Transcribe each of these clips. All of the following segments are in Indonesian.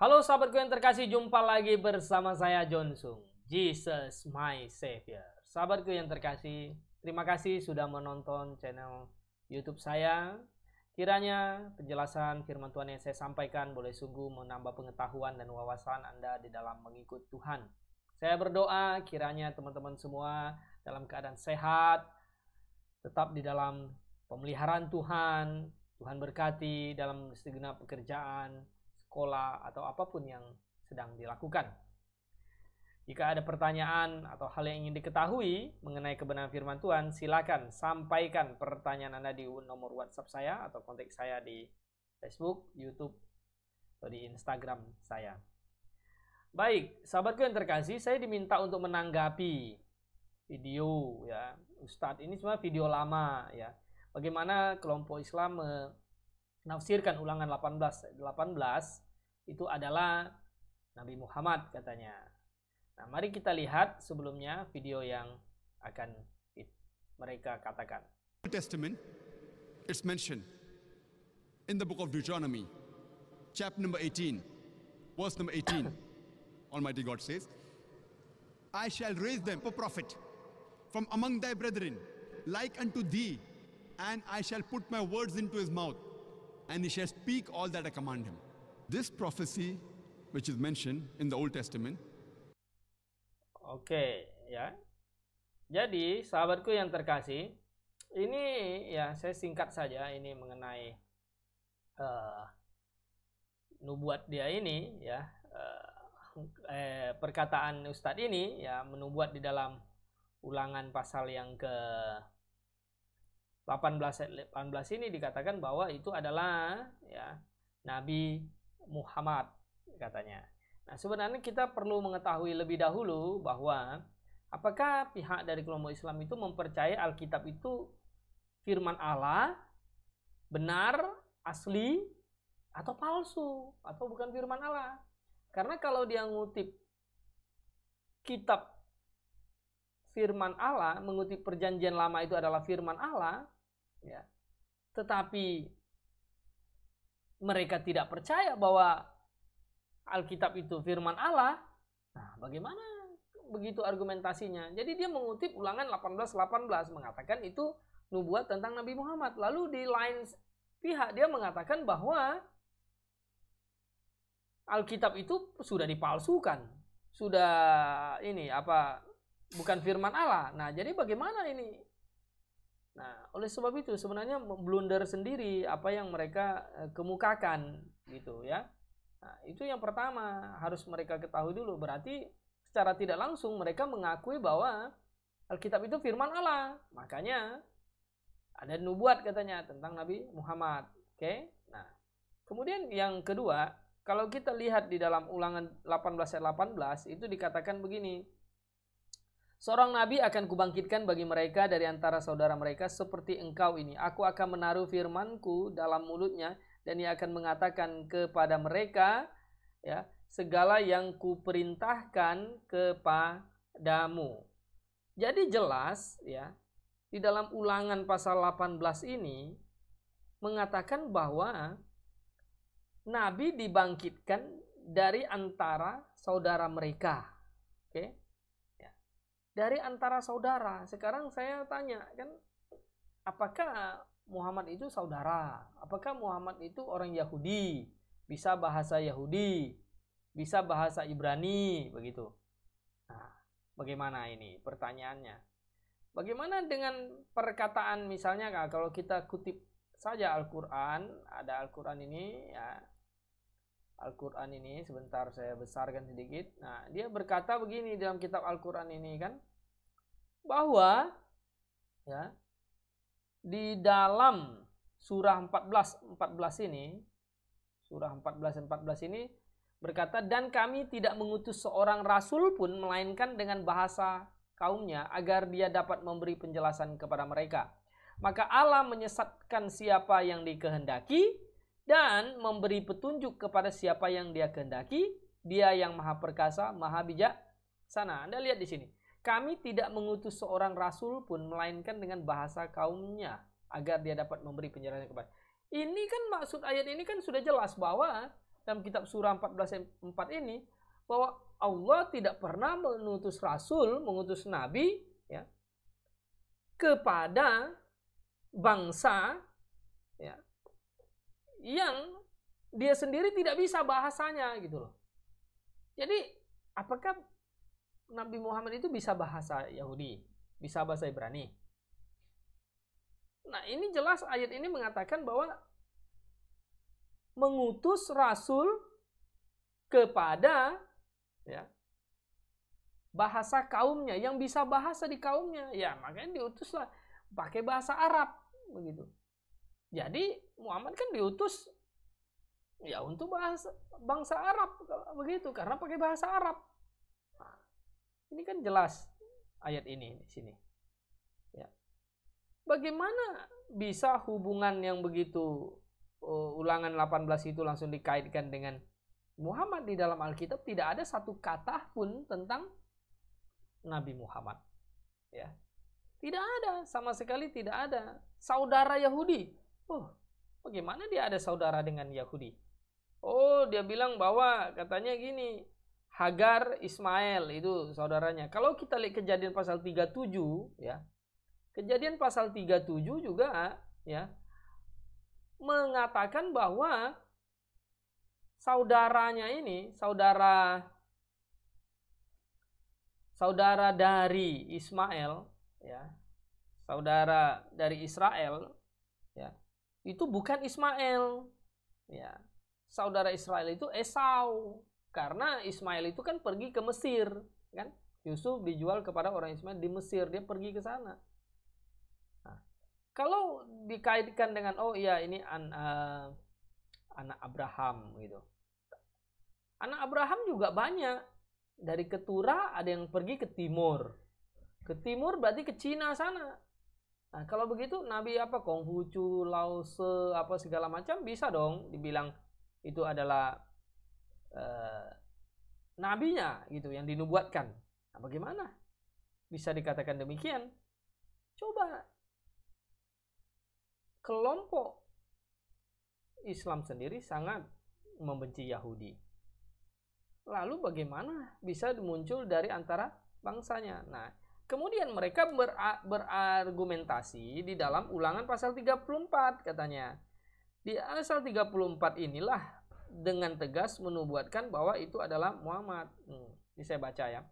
Halo sahabatku yang terkasih, jumpa lagi bersama saya Jonsung, Jesus My Savior. Sahabatku yang terkasih, terima kasih sudah menonton channel YouTube saya. Kiranya penjelasan firman Tuhan yang saya sampaikan boleh sungguh menambah pengetahuan dan wawasan Anda di dalam mengikut Tuhan. Saya berdoa kiranya teman-teman semua dalam keadaan sehat, tetap di dalam pemeliharaan Tuhan. Tuhan berkati dalam segenap pekerjaan, sekolah, atau apapun yang sedang dilakukan. Jika ada pertanyaan atau hal yang ingin diketahui mengenai kebenaran firman Tuhan, silakan sampaikan pertanyaan Anda di nomor WhatsApp saya atau kontak saya di Facebook, YouTube, atau di Instagram saya. Baik, sahabatku yang terkasih, saya diminta untuk menanggapi video ya. Ustadz, ini cuma video lama ya. Bagaimana kelompok Islam menafsirkan Ulangan 18 itu adalah Nabi Muhammad katanya. Nah, mari kita lihat sebelumnya video yang akan mereka katakan. New Testament, it's mentioned in the book of Deuteronomy, chapter number 18, verse number 18. Almighty God says, I shall raise them a prophet from among thy brethren, like unto thee, and I shall put my words into his mouth, and he shall speak all that I command him. This prophecy, which is mentioned in the Old Testament. Oke, ya. Jadi, sahabatku yang terkasih, ini ya saya singkat saja ini mengenai nubuat dia ini ya. Perkataan Ustadz ini ya menubuat di dalam Ulangan pasal yang ke 18 ini dikatakan bahwa itu adalah ya Nabi Muhammad katanya. Nah, sebenarnya kita perlu mengetahui lebih dahulu bahwa apakah pihak dari kelompok Islam itu mempercayai Alkitab itu firman Allah, benar, asli, atau palsu, atau bukan firman Allah. Karena kalau dia ngutip kitab firman Allah, mengutip perjanjian lama itu adalah firman Allah, ya, tetapi mereka tidak percaya bahwa Alkitab itu firman Allah. Nah, bagaimana begitu argumentasinya? Jadi dia mengutip Ulangan 18 mengatakan itu nubuat tentang Nabi Muhammad. Lalu di lain pihak dia mengatakan bahwa Alkitab itu sudah dipalsukan. Sudah bukan firman Allah. Nah, jadi bagaimana ini? Nah, oleh sebab itu sebenarnya blunder sendiri apa yang mereka kemukakan gitu ya. Nah, itu yang pertama harus mereka ketahui dulu. Berarti secara tidak langsung mereka mengakui bahwa Alkitab itu firman Allah. Makanya ada nubuat katanya tentang Nabi Muhammad. Oke? Nah, kemudian yang kedua, kalau kita lihat di dalam Ulangan 18 ayat 18 itu dikatakan begini. Seorang nabi akan kubangkitkan bagi mereka dari antara saudara mereka seperti engkau ini. Aku akan menaruh firmanku dalam mulutnya dan ia akan mengatakan kepada mereka ya segala yang kuperintahkan kepadamu. Jadi jelas ya di dalam Ulangan pasal 18 ini mengatakan bahwa nabi dibangkitkan dari antara saudara mereka. Oke? Dari antara saudara. Sekarang saya tanya kan, apakah Muhammad itu saudara? Apakah Muhammad itu orang Yahudi? Bisa bahasa Yahudi, bisa bahasa Ibrani, begitu. Nah, bagaimana ini pertanyaannya? Bagaimana dengan perkataan misalnya kalau kita kutip saja Al-Quran, ada Al-Quran ini ya. Al-Quran ini sebentar saya besarkan sedikit. Nah, dia berkata begini dalam kitab Al-Quran ini kan, bahwa ya di dalam surah 14 ini, surah 14 ini berkata, dan kami tidak mengutus seorang rasul pun melainkan dengan bahasa kaumnya agar dia dapat memberi penjelasan kepada mereka. Maka Allah menyesatkan siapa yang dikehendaki dan memberi petunjuk kepada siapa yang dia kehendaki. Dia yang maha perkasa, maha bijaksana. Anda lihat di sini. Kami tidak mengutus seorang rasul pun melainkan dengan bahasa kaumnya agar dia dapat memberi penjelasan kepada. Ini kan maksud ayat ini kan sudah jelas bahwa dalam kitab surah 14 ayat 4 ini bahwa Allah tidak pernah mengutus rasul, mengutus nabi ya, kepada bangsa ya, yang dia sendiri tidak bisa bahasanya gitu loh. Jadi apakah Nabi Muhammad itu bisa bahasa Yahudi, bisa bahasa Ibrani? Nah, ini jelas ayat ini mengatakan bahwa mengutus rasul kepada ya, bahasa kaumnya, yang bisa bahasa di kaumnya. Ya, makanya diutuslah pakai bahasa Arab begitu. Jadi Muhammad kan diutus ya untuk bangsa Arab begitu, karena pakai bahasa Arab. Nah, ini kan jelas ayat ini di sini. Ya. Bagaimana bisa hubungan yang begitu Ulangan 18 itu langsung dikaitkan dengan Muhammad? Di dalam Alkitab tidak ada satu kata pun tentang Nabi Muhammad. Ya. Tidak ada, sama sekali tidak ada. Saudara Yahudi. Oh, bagaimana dia ada saudara dengan Yahudi? Oh, dia bilang bahwa katanya gini, Hagar Ismail itu saudaranya. Kalau kita lihat Kejadian pasal 37 ya. Kejadian pasal 37 juga ya mengatakan bahwa saudaranya ini, saudara dari Ismail ya. Saudara dari Israel ya. Itu bukan Ismail. Ya. Saudara Israel itu Esau, karena Ismail itu kan pergi ke Mesir, kan? Yusuf dijual kepada orang Ismail di Mesir, dia pergi ke sana. Nah, kalau dikaitkan dengan oh iya ini anak Abraham gitu. Anak Abraham juga banyak. Dari keturah ada yang pergi ke timur. Ke timur berarti ke Cina sana. Nah, kalau begitu Nabi apa Konghucu, Lao Tse, apa segala macam bisa dong dibilang itu adalah nabinya gitu yang dinubuatkan. Nah, bagaimana bisa dikatakan demikian? Coba kelompok Islam sendiri sangat membenci Yahudi. Lalu bagaimana bisa muncul dari antara bangsanya? Nah, kemudian mereka berargumentasi di dalam Ulangan pasal 34 katanya. Di pasal 34 inilah dengan tegas menubuatkan bahwa itu adalah Muhammad. Ini saya baca ya.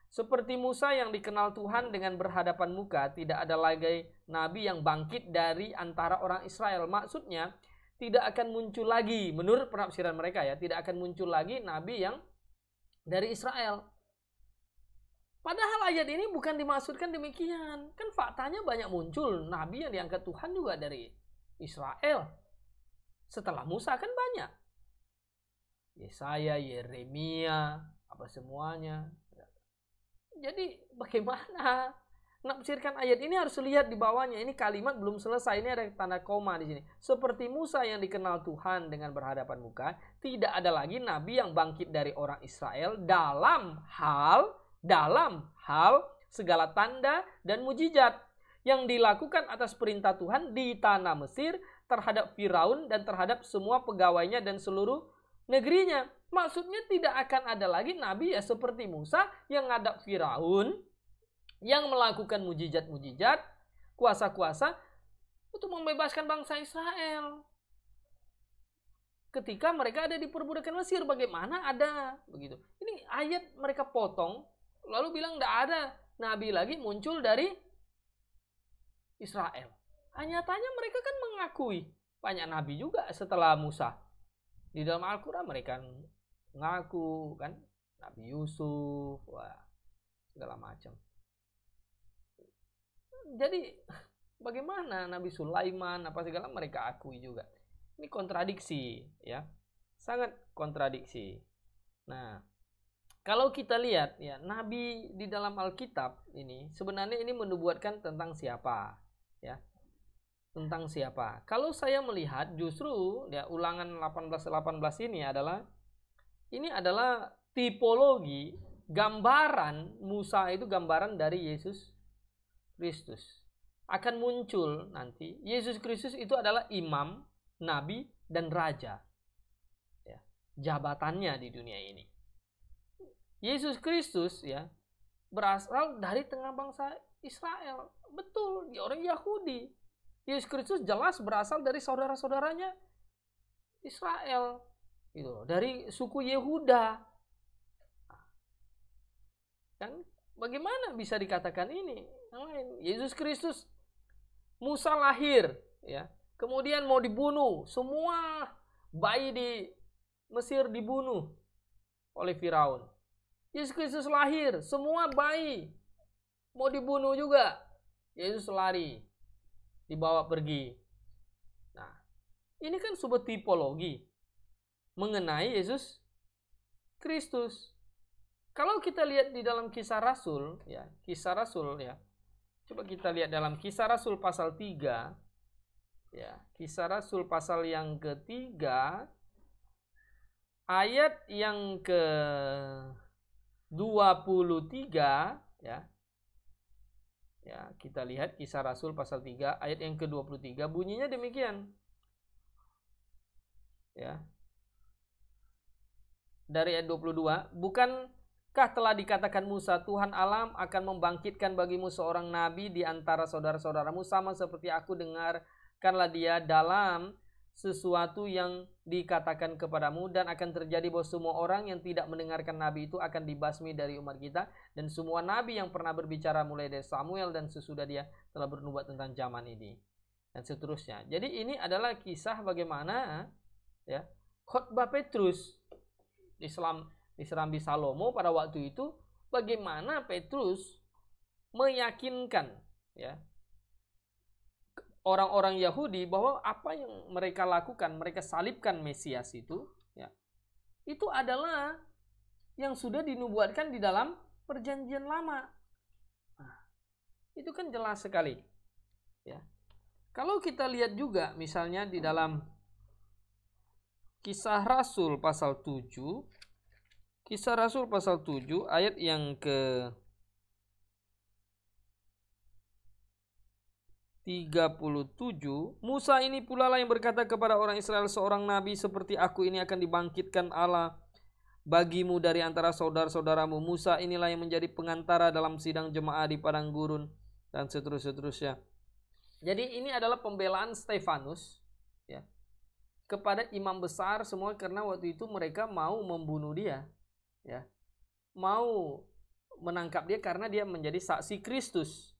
Seperti Musa yang dikenal Tuhan dengan berhadapan muka, tidak ada lagi nabi yang bangkit dari antara orang Israel. Maksudnya tidak akan muncul lagi, menurut penafsiran mereka ya, tidak akan muncul lagi nabi yang dari Israel. Padahal ayat ini bukan dimaksudkan demikian. Kan faktanya banyak muncul nabi yang diangkat Tuhan juga dari Israel. Setelah Musa kan banyak. Yesaya, Yeremia, apa semuanya. Jadi bagaimana menafsirkan ayat ini? Harus lihat di bawahnya. Ini kalimat belum selesai. Ini ada tanda koma di sini. Seperti Musa yang dikenal Tuhan dengan berhadapan muka, tidak ada lagi nabi yang bangkit dari orang Israel dalam hal segala tanda dan mujizat yang dilakukan atas perintah Tuhan di tanah Mesir terhadap Firaun dan terhadap semua pegawainya dan seluruh negerinya. Maksudnya tidak akan ada lagi nabi ya seperti Musa yang ngadap Firaun, yang melakukan mujizat-mujizat, kuasa-kuasa untuk membebaskan bangsa Israel. Ketika mereka ada di perbudakan Mesir, bagaimana ada begitu? Ini ayat mereka potong, lalu bilang tidak ada nabi lagi muncul dari Israel. Nyatanya mereka kan mengakui banyak nabi juga setelah Musa. Di dalam Al-Quran mereka ngaku kan Nabi Yusuf, wah segala macam. Jadi bagaimana Nabi Sulaiman apa segala mereka akui juga. Ini kontradiksi ya. Sangat kontradiksi. Nah, kalau kita lihat ya, nabi di dalam Alkitab ini sebenarnya ini menubuatkan tentang siapa? Ya. Tentang siapa? Kalau saya melihat justru ya Ulangan 18 ini adalah tipologi, gambaran Musa itu gambaran dari Yesus Kristus. Akan muncul nanti Yesus Kristus itu adalah imam, nabi dan raja. Ya. jabatannya di dunia ini. Yesus Kristus ya berasal dari tengah bangsa Israel. Betul, dia orang Yahudi. Yesus Kristus jelas berasal dari saudara-saudaranya Israel. Gitu, dari suku Yehuda. Kan bagaimana bisa dikatakan ini? Yang lain, Yesus Kristus, Musa lahir, ya, kemudian mau dibunuh, semua bayi di Mesir dibunuh oleh Firaun. Yesus Kristus lahir, semua bayi mau dibunuh juga. Yesus lari, dibawa pergi. Nah, ini kan sebuah tipologi mengenai Yesus Kristus. Kalau kita lihat di dalam Kisah Rasul, ya, Kisah Rasul ya. Coba kita lihat dalam Kisah Rasul pasal 3. Ya, Kisah Rasul pasal yang ketiga ayat yang ke-23 ya. Ya, kita lihat Kisah Rasul pasal 3 ayat yang ke-23 bunyinya demikian. Ya. Dari ayat 22, bukankah telah dikatakan Musa, Tuhan Allah akan membangkitkan bagimu seorang nabi di antara saudara-saudaramu sama seperti aku, dengarkanlah dia dalam sesuatu yang dikatakan kepadamu, dan akan terjadi bahwa semua orang yang tidak mendengarkan nabi itu akan dibasmi dari umat kita, dan semua nabi yang pernah berbicara mulai dari Samuel dan sesudah dia telah bernubuat tentang zaman ini, dan seterusnya. Jadi ini adalah kisah bagaimana ya khotbah Petrus di Serambi Salomo pada waktu itu, bagaimana Petrus meyakinkan ya orang-orang Yahudi bahwa apa yang mereka lakukan, mereka salibkan Mesias itu, ya, itu adalah yang sudah dinubuatkan di dalam Perjanjian Lama. Nah, itu kan jelas sekali. Ya. Kalau kita lihat juga misalnya di dalam Kisah Rasul pasal 7, Kisah Rasul pasal 7 ayat yang ke 37, Musa ini pula lah yang berkata kepada orang Israel, seorang nabi seperti aku ini akan dibangkitkan Allah bagimu dari antara saudara-saudaramu. Musa inilah yang menjadi pengantara dalam sidang jemaah di padang gurun, dan seterusnya. Jadi ini adalah pembelaan Stefanus ya kepada imam besar semua, karena waktu itu mereka mau membunuh dia ya, mau menangkap dia karena dia menjadi saksi Kristus.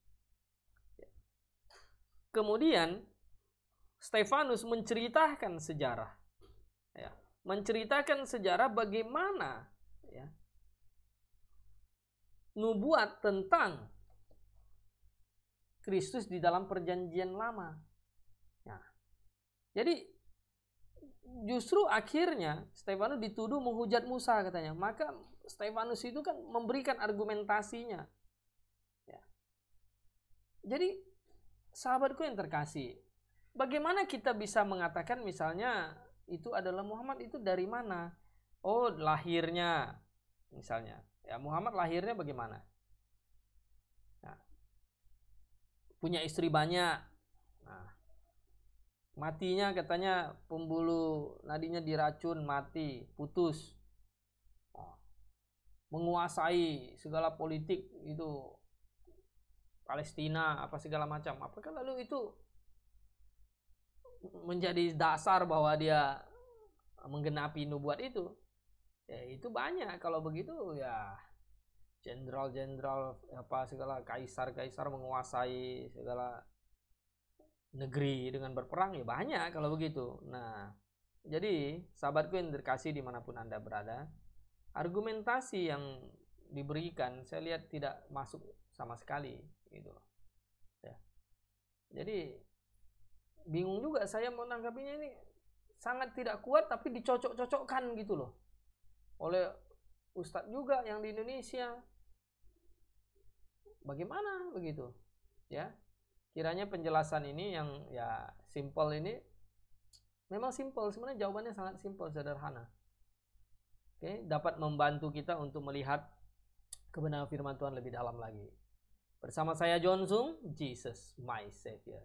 Kemudian Stefanus menceritakan sejarah, ya, menceritakan sejarah bagaimana ya, nubuat tentang Kristus di dalam Perjanjian Lama. Nah, jadi justru akhirnya Stefanus dituduh menghujat Musa katanya. Maka Stefanus itu kan memberikan argumentasinya. Ya. Jadi sahabatku yang terkasih, bagaimana kita bisa mengatakan misalnya itu adalah Muhammad, itu dari mana? Oh, lahirnya misalnya. Ya, Muhammad lahirnya bagaimana? Nah, punya istri banyak. Nah, matinya katanya pembuluh nadinya diracun, mati, putus. Oh, menguasai segala politik itu Palestina, apa segala macam. Apakah lalu itu menjadi dasar bahwa dia menggenapi nubuat itu? Ya, itu banyak. Kalau begitu ya jenderal-jenderal apa segala kaisar-kaisar menguasai segala negeri dengan berperang, ya banyak kalau begitu. Nah, jadi sahabatku yang terkasih dimanapun Anda berada, argumentasi yang diberikan saya lihat tidak masuk sama sekali gitu ya. Jadi bingung juga saya mau menanggapinya, ini sangat tidak kuat tapi dicocok-cocokkan gitu loh oleh ustadz juga yang di Indonesia. Bagaimana begitu ya? Kiranya penjelasan ini yang ya simple ini memang simple, sebenarnya jawabannya sangat simple, sederhana. Oke, dapat membantu kita untuk melihat kebenaran firman Tuhan lebih dalam lagi. Bersama saya John Sung, Jesus my Savior.